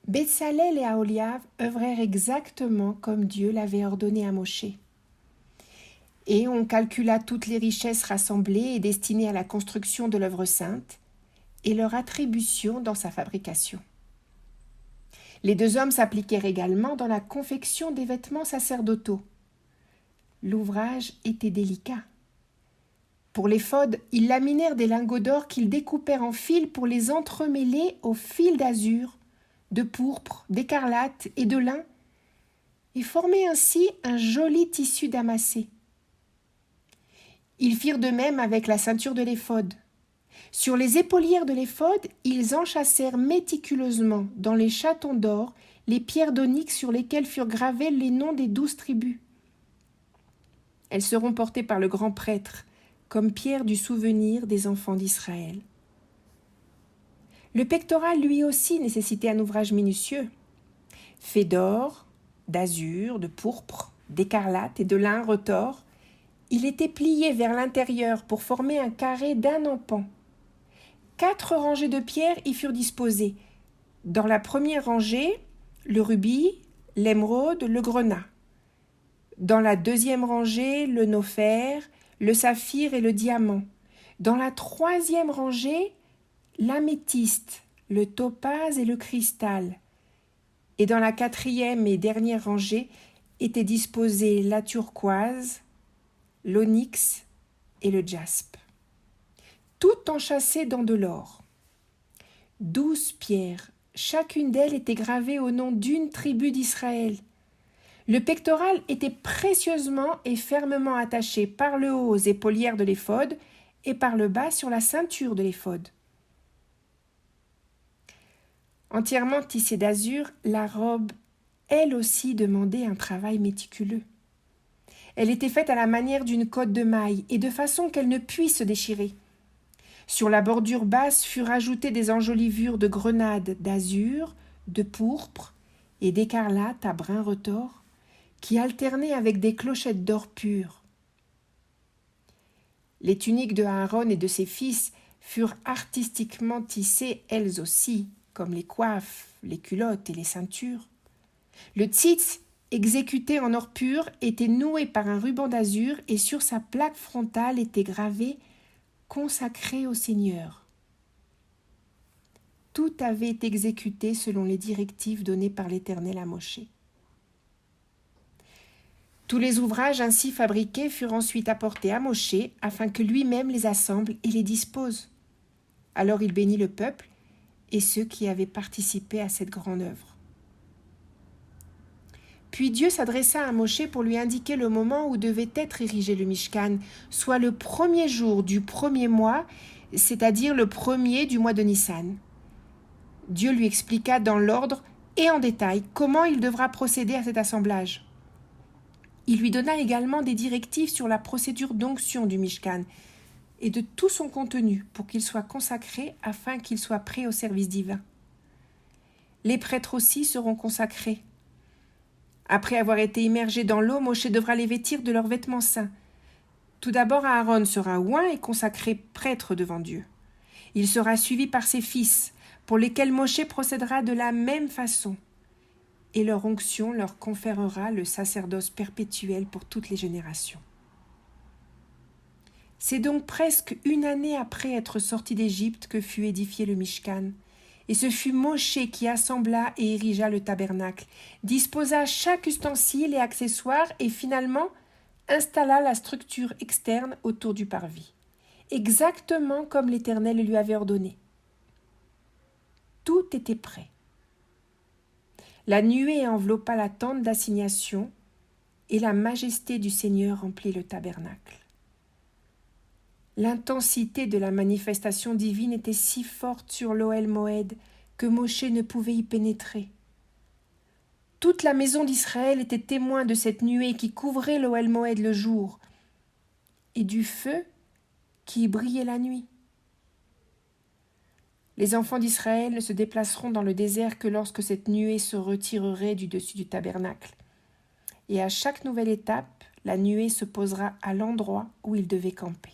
Betsalel et Aholiav œuvrèrent exactement comme Dieu l'avait ordonné à Moshe. Et on calcula toutes les richesses rassemblées et destinées à la construction de l'œuvre sainte et leur attribution dans sa fabrication. Les deux hommes s'appliquèrent également dans la confection des vêtements sacerdotaux. L'ouvrage était délicat. Pour l'éphod, ils laminèrent des lingots d'or qu'ils découpèrent en fils pour les entremêler aux fils d'azur, de pourpre, d'écarlate et de lin, et former ainsi un joli tissu damassé. Ils firent de même avec la ceinture de l'éphod. Sur les épaulières de l'éphod, ils enchâssèrent méticuleusement dans les chatons d'or les pierres d'onyx sur lesquelles furent gravés les noms des 12 tribus. Elles seront portées par le grand prêtre, comme pierre du souvenir des enfants d'Israël. Le pectoral, lui aussi, nécessitait un ouvrage minutieux, fait d'or, d'azur, de pourpre, d'écarlate et de lin retors. Il était plié vers l'intérieur pour former un carré d'un empan. 4 rangées de pierres y furent disposées. Dans la première rangée, le rubis, l'émeraude, le grenat. Dans la deuxième rangée, le nophère, le saphir et le diamant. Dans la troisième rangée, l'améthyste, le topaz et le cristal. Et dans la quatrième et dernière rangée étaient disposés la turquoise, l'onyx et le jaspe. Tout enchâssé dans de l'or. 12 pierres, chacune d'elles était gravée au nom d'une tribu d'Israël. Le pectoral était précieusement et fermement attaché par le haut aux épaulières de l'éphod et par le bas sur la ceinture de l'éphod. Entièrement tissée d'azur, la robe, elle aussi, demandait un travail méticuleux. Elle était faite à la manière d'une cotte de maille et de façon qu'elle ne puisse se déchirer. Sur la bordure basse furent ajoutées des enjolivures de grenades d'azur, de pourpre et d'écarlate à brun retors, qui alternaient avec des clochettes d'or pur. Les tuniques de Aaron et de ses fils furent artistiquement tissées elles aussi, comme les coiffes, les culottes et les ceintures. Le tzitz, exécuté en or pur, était noué par un ruban d'azur et sur sa plaque frontale était gravé « Consacré au Seigneur ». Tout avait été exécuté selon les directives données par l'Éternel à Moshe. Tous les ouvrages ainsi fabriqués furent ensuite apportés à Moshe afin que lui-même les assemble et les dispose. Alors il bénit le peuple et ceux qui avaient participé à cette grande œuvre. Puis Dieu s'adressa à Moshe pour lui indiquer le moment où devait être érigé le Mishkan, soit le premier jour du premier mois, c'est-à-dire le premier du mois de Nissan. Dieu lui expliqua dans l'ordre et en détail comment il devra procéder à cet assemblage. Il lui donna également des directives sur la procédure d'onction du Mishkan et de tout son contenu pour qu'il soit consacré afin qu'il soit prêt au service divin. Les prêtres aussi seront consacrés. Après avoir été immergés dans l'eau, Moshe devra les vêtir de leurs vêtements saints. Tout d'abord, Aaron sera oint et consacré prêtre devant Dieu. Il sera suivi par ses fils, pour lesquels Moshe procédera de la même façon. Et leur onction leur conférera le sacerdoce perpétuel pour toutes les générations. C'est donc presque une année après être sortis d'Égypte que fut édifié le Mishkan. Et ce fut Moshe qui assembla et érigea le tabernacle, disposa chaque ustensile et accessoire et finalement installa la structure externe autour du parvis, exactement comme l'Éternel lui avait ordonné. Tout était prêt. La nuée enveloppa la tente d'assignation et la majesté du Seigneur remplit le tabernacle. L'intensité de la manifestation divine était si forte sur l'Ohel Moed que Moshe ne pouvait y pénétrer. Toute la maison d'Israël était témoin de cette nuée qui couvrait l'Ohel Moed le jour et du feu qui y brillait la nuit. Les enfants d'Israël ne se déplaceront dans le désert que lorsque cette nuée se retirerait du dessus du tabernacle. Et à chaque nouvelle étape, la nuée se posera à l'endroit où ils devaient camper.